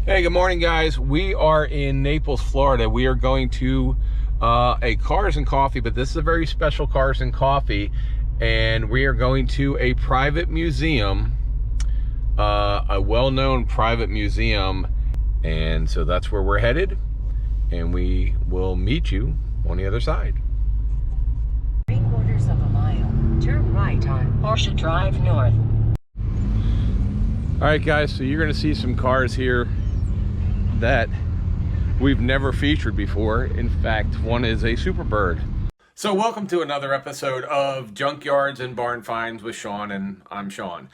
Hey, good morning, guys. We are in Naples, Florida. We are going to a Cars and Coffee, but this is a very special Cars and Coffee, and we are going to a private museum, a well-known private museum, and so that's where we're headed, and we will meet you on the other side. 3/4 of a mile. Turn right on Porsche Drive North. All right, guys, so you're going to see some cars here that we've never featured before. In fact, one is a Superbird. So welcome to another episode of Junkyards and Barn Finds with Sean, and I'm Sean.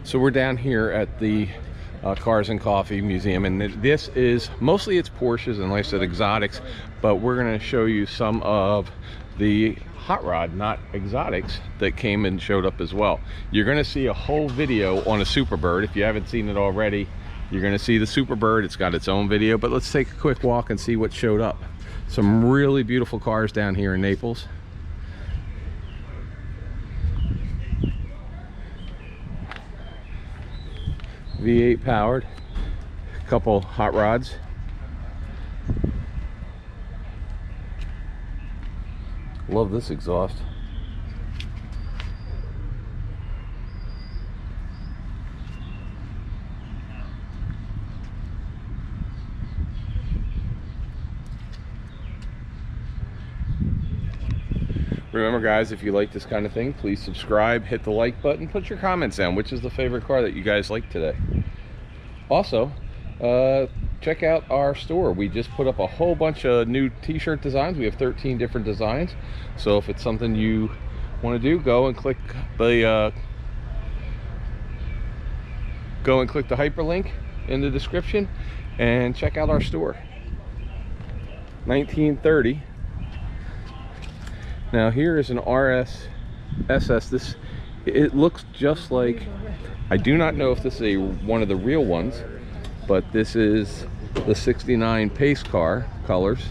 So we're down here at the Cars and Coffee Museum, and this is mostly it's Porsches and like I said exotics, but we're going to show you some of the hot rod, not exotics, that came and showed up as well. You're going to see a whole video on a Superbird. If you haven't seen it already, you're going to see the Superbird. It's got its own video, but let's take a quick walk and see what showed up. Some really beautiful cars down here in Naples. V8 powered, a couple hot rods. Love this exhaust. Remember, guys, if you like this kind of thing, please subscribe, hit the like button, put your comments down. Which is the favorite car that you guys like today? Also, check out our store. We just put up a whole bunch of new t-shirt designs. We have 13 different designs. So if it's something you want to do, go and click the hyperlink in the description and check out our store. 1930. Now here is an RS SS. It looks just like, I do not know if this is one of the real ones, but this is the 69 pace car colors.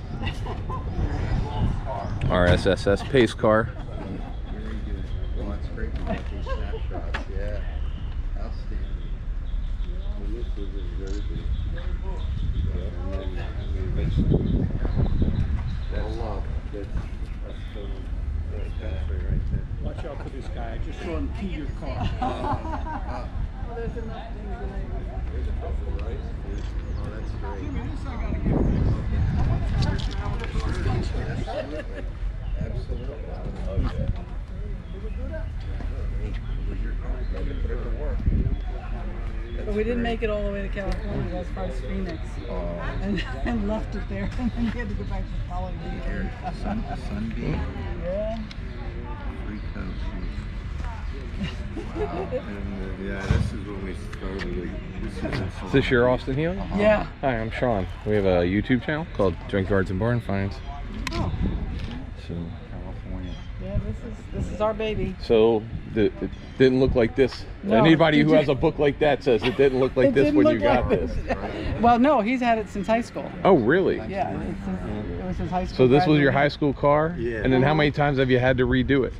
RS SS pace car. Watch out for this guy. I just saw him key your car. Well, there's enough things in there. There's a couple, right? Oh, that's great. 2 minutes, I gotta get Absolutely. Absolutely. Oh, yeah. But we didn't make it all the way to California, as far as Phoenix, and left it there, and then we had to go back to the following day. Sunbeam. Yeah. Free coat. Wow. And, yeah, this is when we started. Is this your Austin Healing? Yeah. Hi, I'm Sean. We have a YouTube channel called Junkyards and Barn Finds. Oh. So, California. Yeah, this is our baby. so it didn't look like this. No. Anybody who Did you- has a book like that says it didn't look like It this didn't when look you got like this. Well, no, he's had it since high school. Oh, really? Yeah, it was his high school. So this was your graduation. high school car? Yeah. And then how many times have you had to redo it?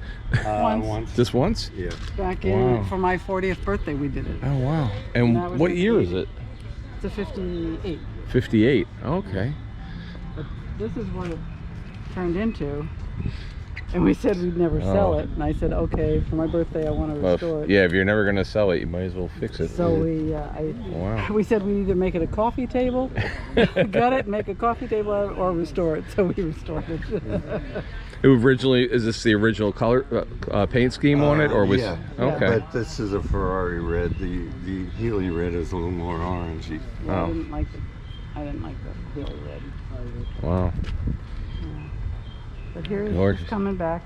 Once. Just once? Yeah. Back in Wow. for my 40th birthday, we did it. Oh, wow. And that was what in year is it? It's a 58. 58. Okay. But this is what it turned into. And we said we'd never sell Oh. it. And I said, okay, for my birthday, I want to Well, restore it. yeah, if you're never going to sell it, you might as well fix it. So we, Wow. we said we either make it a coffee table, gut it, make a coffee table out of it, or restore it. So we restored it. It originally, is this the original color paint scheme on it, or was? Yeah. Okay. But this is a Ferrari red. The Healy red is a little more orangey. Yeah, Oh. I didn't like the Healy red. Wow. But here Gorgeous. he's coming back.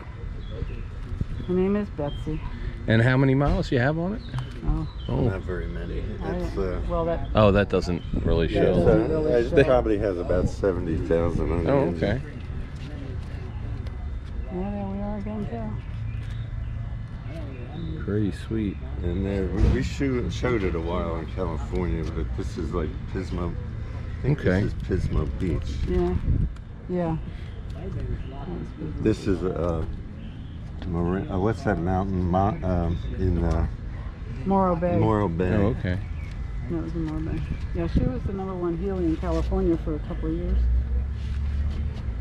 Her name is Betsy. And how many miles do you have on it? Oh, Oh. Not very many. It's well, that Oh, that doesn't really Yeah, show. it doesn't really it show. probably has about 70,000 on the Oh, engine. okay. Yeah, there we are again, too. Pretty sweet. And we showed it a while in California, but this is like Pismo. I think Okay. This is Pismo Beach. Yeah. Yeah. This is what's that mountain? In Morro Bay. Morro Bay. Oh, okay. That was in Morro Bay. Yeah, she was the #1 Healy in California for a couple of years.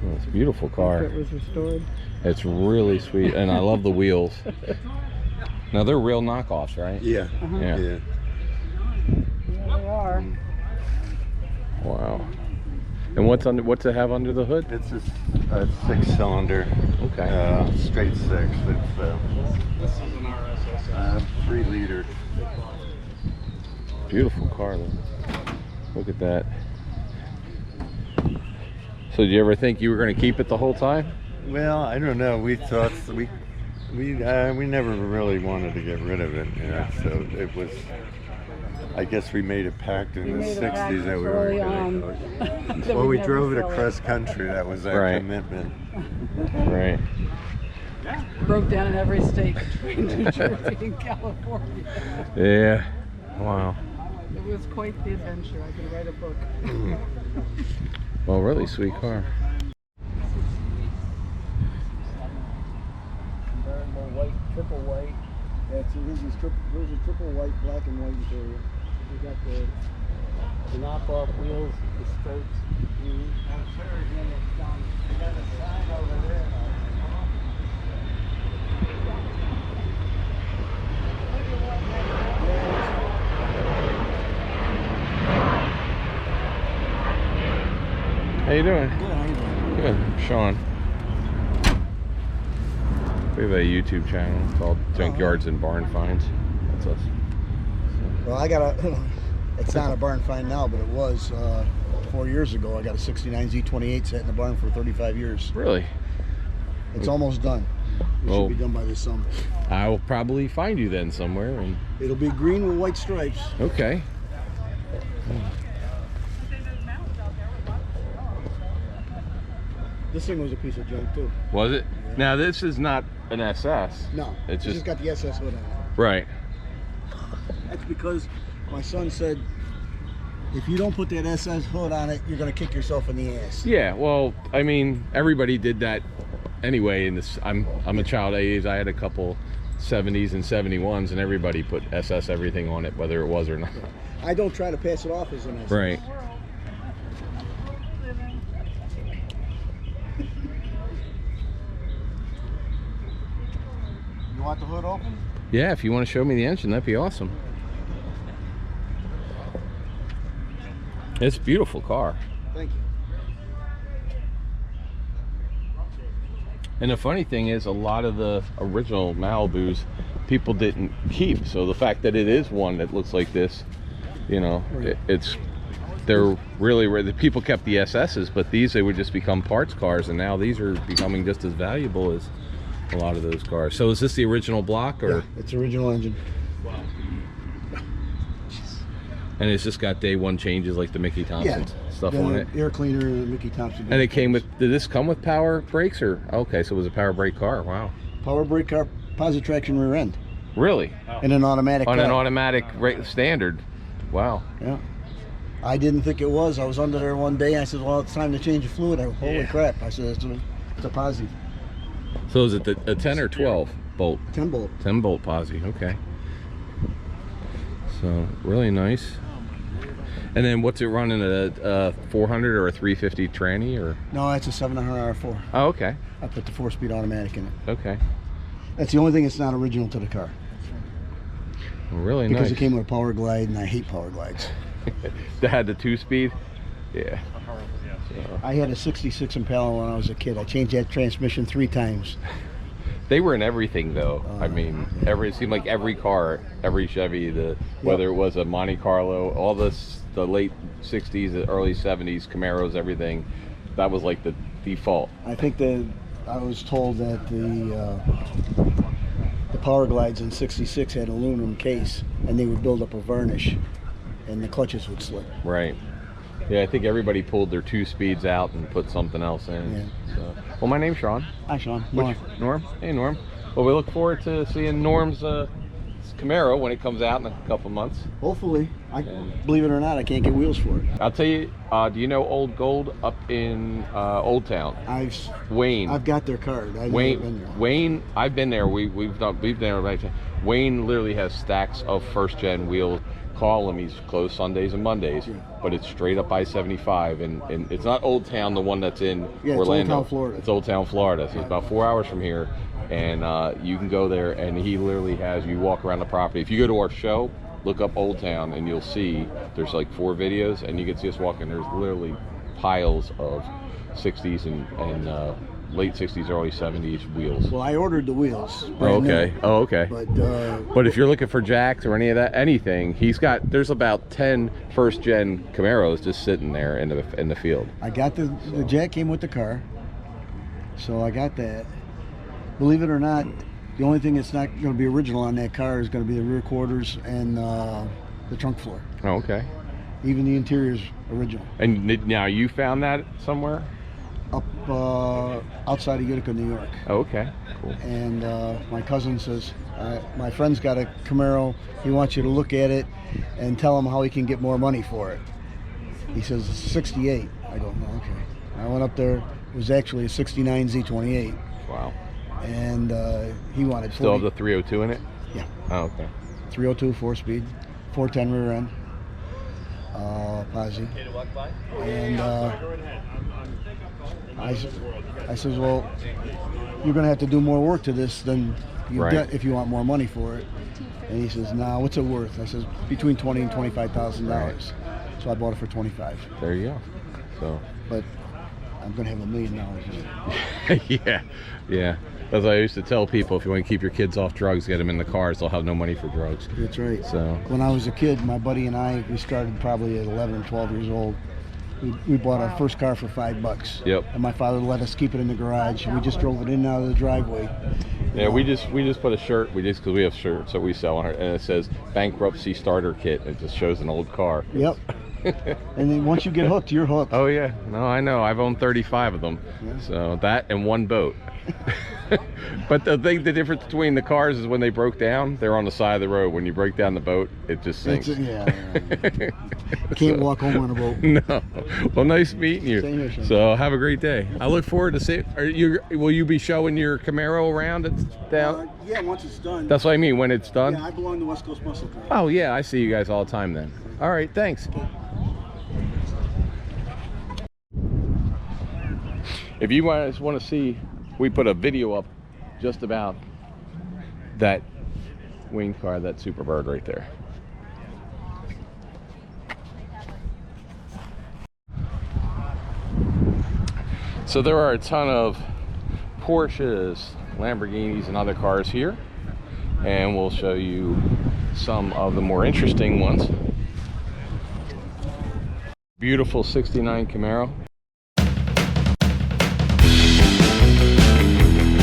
Oh, it's a beautiful car. After it was restored. It's really sweet, and I love the wheels. Now they're real knockoffs, right? Yeah. Yeah. Yeah. Yeah, they are. Wow. And what's it have under the hood? It's a 6-cylinder. Okay. Straight 6. It's 3-liter. Beautiful car, though. Look at that. So, did you ever think you were going to keep it the whole time? Well, I don't know. We thought we never really wanted to get rid of it. You know, so it was. I guess we made a pact in the 60s that we were early going on. to. Well, we drove it across country. That was our Right. commitment. Right. Broke down in every state between New Jersey and California. Yeah. Wow. It was quite the adventure. I could write a book. Well, really sweet car. More white, triple white. That's his is triple white, black and white interior. We got the knockoff wheels, the spokes. How you doing? Good, how you doing? Good. Sean. We have a YouTube channel called Junkyards and Barn Finds. That's us. Well, I got a, it's not a barn find now, but it was 4 years ago. I got a 69 Z28 set in the barn for 35 years. Really? It's almost done. It Well, should be done by this summer. I will probably find you then somewhere. And It'll be green with white stripes. okay. This thing was a piece of junk too. Was it? Now this is not an SS. No, It's just just got the SS hood on it. right. That's because my son said, if you don't put that SS hood on it, you're gonna kick yourself in the ass. Yeah. Well, I mean, everybody did that anyway. In this, I'm a child age. I had a couple 70s and 71s, and everybody put SS everything on it, whether it was or not. I don't try to pass it off as an SS. Right. You want the hood open? Yeah. If you want to show me the engine, that'd be awesome. It's a beautiful car. Thank you. And the funny thing is, a lot of the original Malibus people didn't keep. So the fact that it is one that looks like this, you know, Right. they're really rare. The people kept the SS's, but these, they would just become parts cars, and now these are becoming just as valuable as a lot of those cars. So is this the original block, or? Yeah, it's original engine. And it's just got day one changes like the Mickey Thompson stuff on it. Air cleaner and Mickey Thompson. And it came with, did this come with power brakes, or? Okay, so it was a power brake car. Wow. Power brake car, positive traction rear end, Really? and an automatic. On car. an automatic standard. Wow. Yeah. I didn't think it was. I was under there one day. I said, "Well, it's time to change the fluid." Holy crap! I said, "It's a posi, So is it a 10 or 12 bolt? 10 bolt." 10 bolt posi, okay. So really nice. And then what's it running, a 400 or a 350 tranny, or? No, it's a 700 R4. Oh, okay. I put the 4-speed automatic in it. Okay. That's the only thing that's not original to the car. Really Because nice. it came with a power glide, and I hate power glides. That had the 2-speed? Yeah. I had a 66 Impala when I was a kid. I changed that transmission 3 times. They were in everything though. I mean, it seemed like every car, every Chevy, whether it was a Monte Carlo, all the late 60s, the early 70s, Camaros, everything, that was like the default. I think that I was told that the power glides in 66 had aluminum case, and they would build up a varnish, and the clutches would slip. Right. Yeah, I think everybody pulled their 2 speeds out and put something else in. Yeah. So. Well, my name's Sean. Hi, Sean. Norm. Hey, Norm. Well, we look forward to seeing Norm's Camaro when it comes out in a couple months. Hopefully. Believe it or not, I can't get wheels for it. I'll tell you, do you know Old Gold up in Old Town? Wayne. I've got their card. I've never been there. Wayne, I've been there. We've been there. Right. Wayne literally has stacks of first gen wheels. Call him. He's closed Sundays and Mondays, but it's straight up I-75, and it's not Old Town, the one that's in Orlando. It's Old Town, Florida. It's Old Town, Florida. So it's about 4 hours from here, and you can go there, and he literally has you walk around the property. If you go to our show, look up Old Town, and you'll see there's like 4 videos, and you can see us walking. There's literally piles of 60s and late 60s, early 70s wheels. Well, I ordered the wheels. Okay. Oh, okay. But if you're looking for jacks or any of that, anything, there's about 10 first gen Camaros just sitting there in the field. I got the jack came with the car, so I got that. Believe it or not, the only thing that's not going to be original on that car is going to be the rear quarters and the trunk floor. Oh, okay. Even the interior's original. And now you found that somewhere? Up outside of Utica, New York. Oh, okay, cool. And my cousin says, my friend's got a Camaro. He wants you to look at it and tell him how he can get more money for it. He says, it's 68. I go, oh, okay. I went up there. It was actually a 69 Z28. Wow. And he wanted 40. Still have the 302 in it? Yeah. Oh, okay. 302 4-speed, 410 rear end, posi. And I says, well, you're going to have to do more work to this than you get if you want more money for it. And he says, nah, what's it worth? I says, between $20,000 and $25,000. Right. So I bought it for $25,000. There you go. So. But I'm going to have $1 million. Yeah, yeah. As I used to tell people, if you want to keep your kids off drugs, get them in the cars. They'll have no money for drugs. That's right. So when I was a kid, my buddy and I, we started probably at 11 or 12 years old. We bought our first car for $5. Yep. And my father let us keep it in the garage. We just drove it in and out of the driveway. Yeah, we just put a shirt. Because we have shirts that we sell on it, and it says bankruptcy starter kit. It just shows an old car. Yep. And then once you get hooked, you're hooked. Oh yeah, no, I know. I've owned 35 of them. Yeah. So that and one boat. But the difference between the cars is when they broke down, they're on the side of the road. When you break down the boat, it just sinks. Can't walk home on a boat. No. Well, nice meeting you. Same here, so have a great day. I look forward to seeing. Will you be showing your Camaro around? Yeah, once it's done. That's what I mean. When it's done. Yeah, I belong to West Coast Muscle Car. Oh yeah, I see you guys all the time then. All right, thanks. If you guys want to see, we put a video up just about that wing car, that Superbird right there. So there are a ton of Porsches, Lamborghinis, and other cars here, and we'll show you some of the more interesting ones. Beautiful 69 Camaro.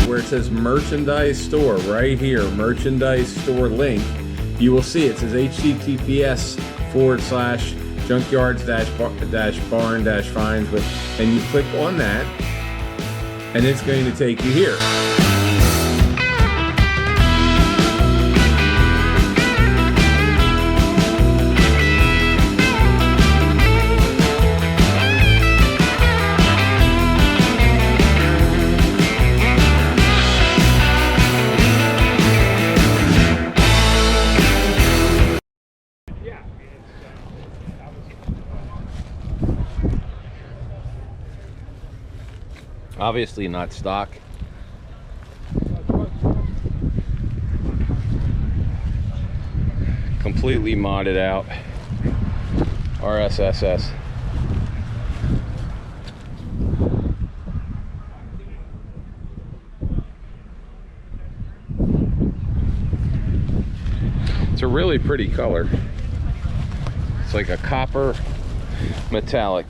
Where it says merchandise store right here, merchandise store link, you will see it says https:/junkyards-barn-finds with, and you click on that and it's going to take you here. Obviously not stock. Completely modded out. RSSS. It's a really pretty color. It's like a copper metallic.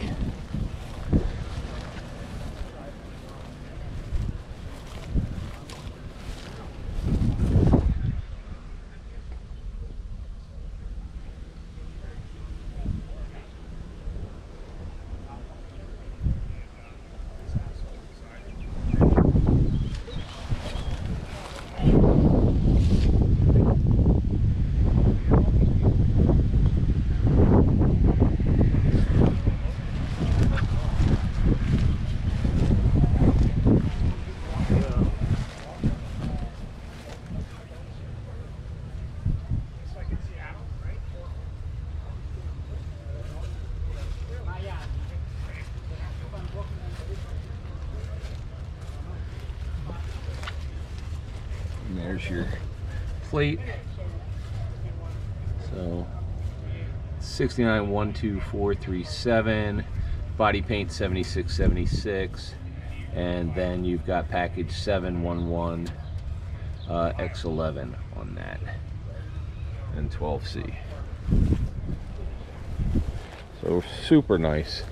There's your plate. So 69-12437, body paint 7676, and then you've got package 711 X11 on that, and 12C. So super nice,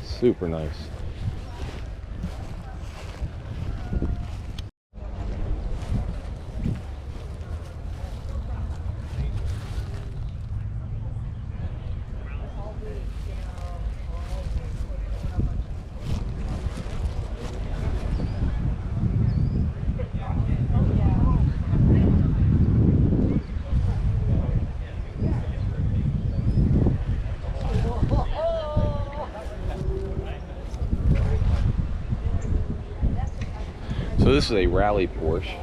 super nice. So this is a rally Porsche.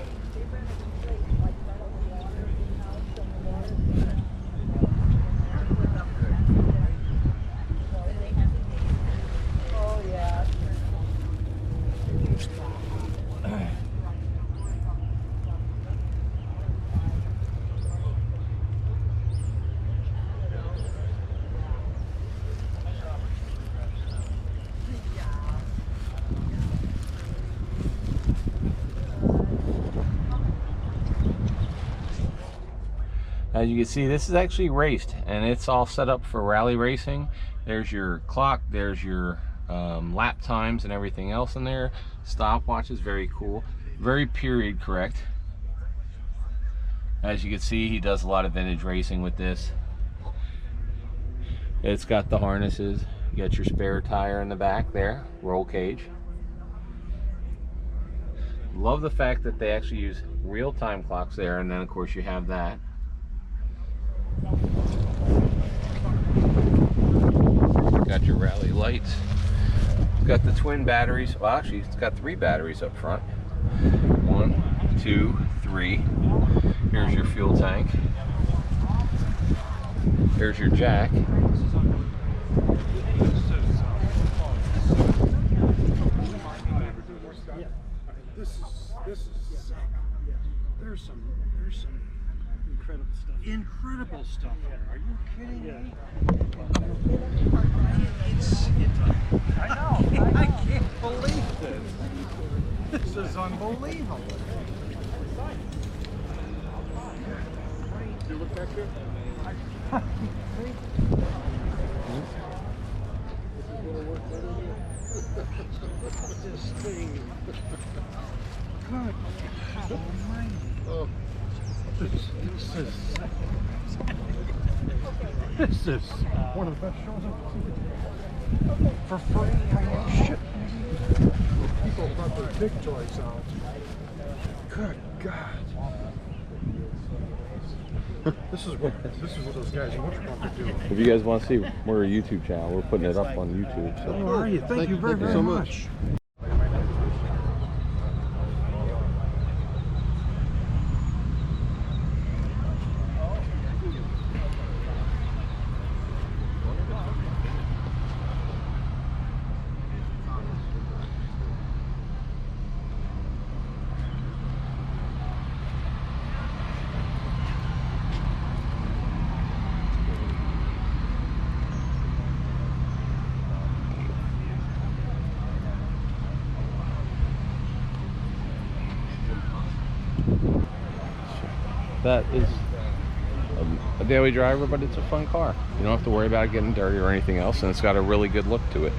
As you can see, this is actually raced, and it's all set up for rally racing. There's your clock, there's your lap times and everything else in there. Stopwatch is very cool, very period correct. As you can see, he does a lot of vintage racing with this. It's got the harnesses. You got your spare tire in the back there, roll cage. Love the fact that they actually use real-time clocks there, and then of course you have that. Got your rally lights. It's got the twin batteries. Well, actually, it's got 3 batteries up front. 1, 2, 3. Here's your fuel tank. Here's your jack. This is there's some incredible stuff here. Are you kidding me? I know. I can't believe this. This is unbelievable. You look back there? This thing. Good God Almighty. Oh. This is one of the best shows I've seen. For free, I know shit. People brought their big toys out. Good God. This is what those guys in Winterpump do. If you guys want to see, we're a YouTube channel. We're putting it up on YouTube. So. How are you? Thank you very much. That is a daily driver, but it's a fun car. You don't have to worry about it getting dirty or anything else, and it's got a really good look to it.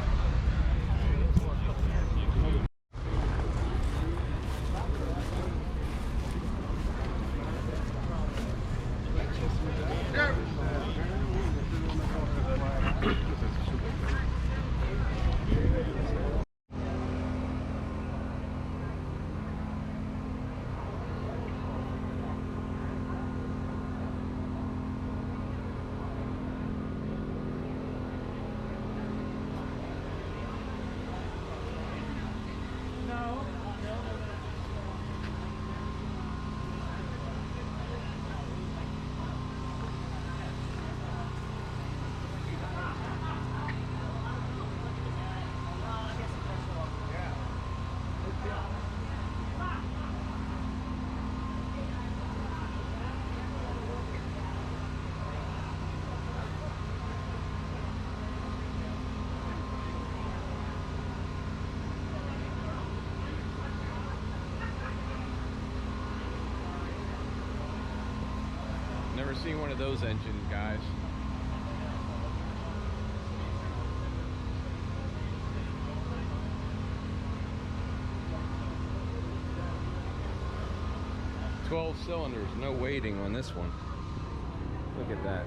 Never seen one of those engines, guys. "12 cylinders, no weighting on this one." Look at that.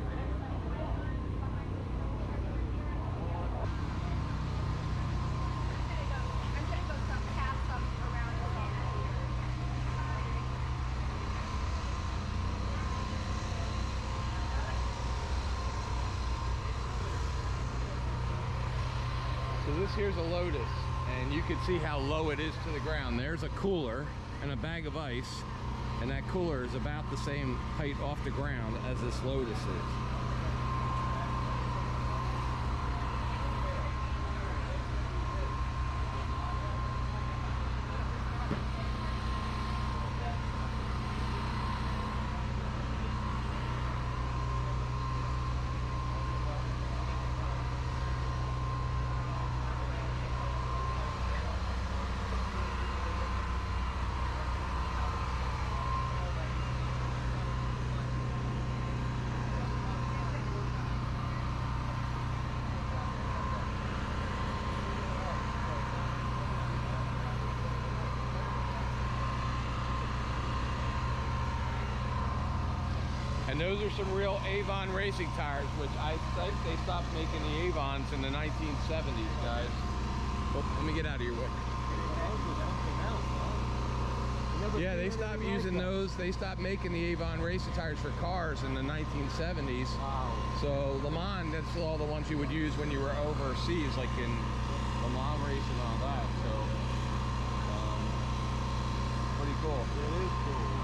So this here's a Lotus, and you can see how low it is to the ground. There's a cooler and a bag of ice, and that cooler is about the same height off the ground as this Lotus is. And those are some real Avon racing tires, which I think they stopped making the Avons in the 1970s, guys. Oh, let me get out of your way. Yeah, they stopped using those. They stopped making the Avon racing tires for cars in the 1970s. Wow. So Le Mans, that's all the ones you would use when you were overseas, like in Le Mans race and all that. So, pretty cool. It is cool.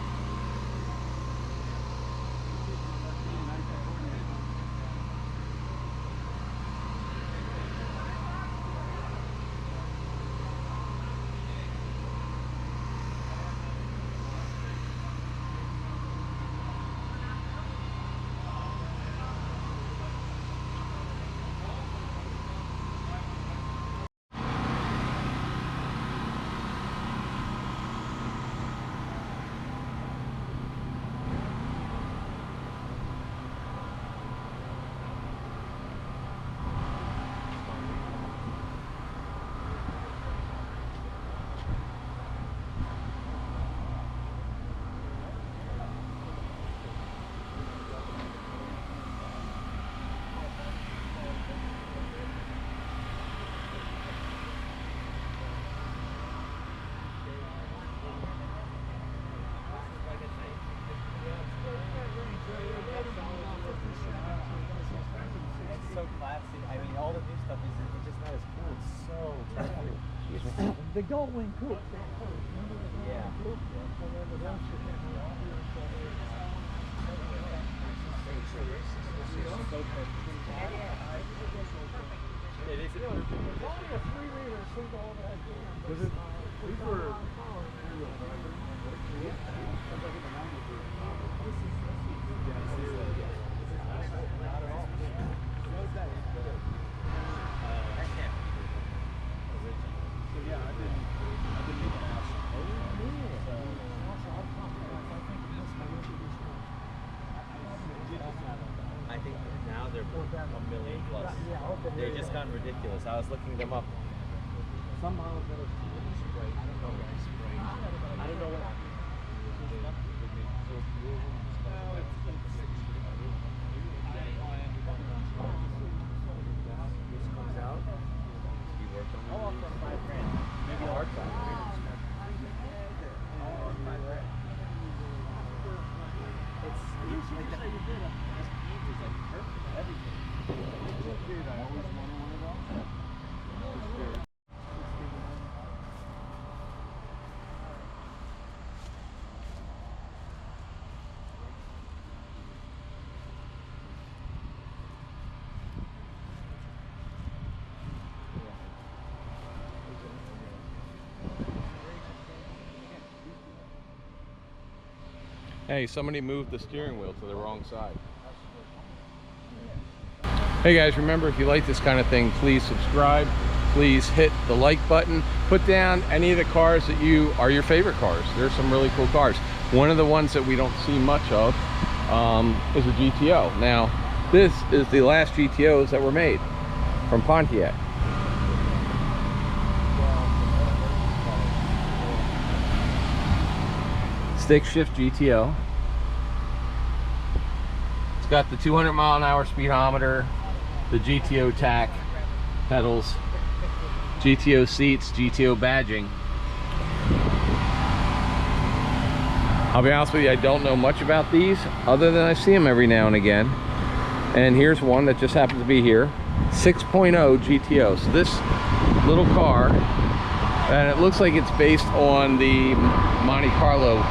So classy. I mean, all the new stuff is just not as cool. It's so classy. The Goldwing coupe. Yeah. It is a perfect. It's only a 3-liter single bag. Was it? These were. I think now they're $1 million plus. They've just gotten ridiculous. I was looking them up. Some models that are spray. I don't know what spray. I don't know what. This comes out. You work on it. Oh, for $5,000. Maybe hard time. It's like that. This paint is like perfect. Everything. Dude, I always wanted one of those. Hey, somebody moved the steering wheel to the wrong side. Hey guys, remember, if you like this kind of thing, please subscribe. Please hit the like button. Put down any of the cars that are your favorite cars. There's some really cool cars. One of the ones that we don't see much of is a GTO. Now, this is the last GTOs that were made from Pontiac. Stick shift GTO. It's got the 200-mile-an-hour speedometer, the GTO tack pedals, GTO seats, GTO badging. I'll be honest with you, I don't know much about these other than I see them every now and again. And here's one that just happens to be here, 6.0 GTO. So this little car, and it looks like it's based on the Monte Carlo.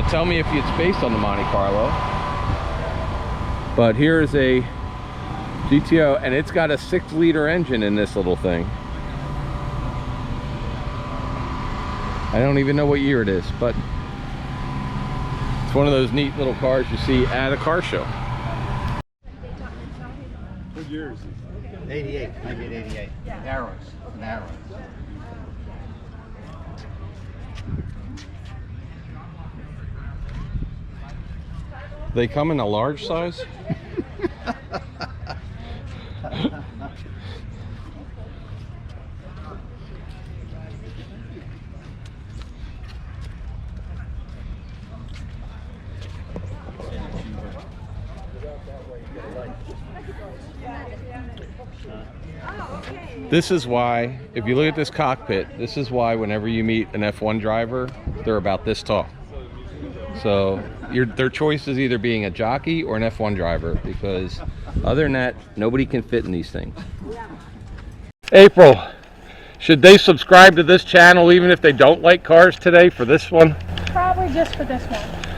Tell me if it's based on the Monte Carlo. But here's a GTO, and it's got a 6-liter engine in this little thing. I don't even know what year it is, but it's one of those neat little cars you see at a car show. What year is it? 88, 1988. Narrows, narrows. They come in a large size? This is why, if you look at this cockpit, this is why whenever you meet an F1 driver, they're about this tall. So their choice is either being a jockey or an F1 driver, because other than that, nobody can fit in these things. April, should they subscribe to this channel even if they don't like cars today for this one? Probably just for this one.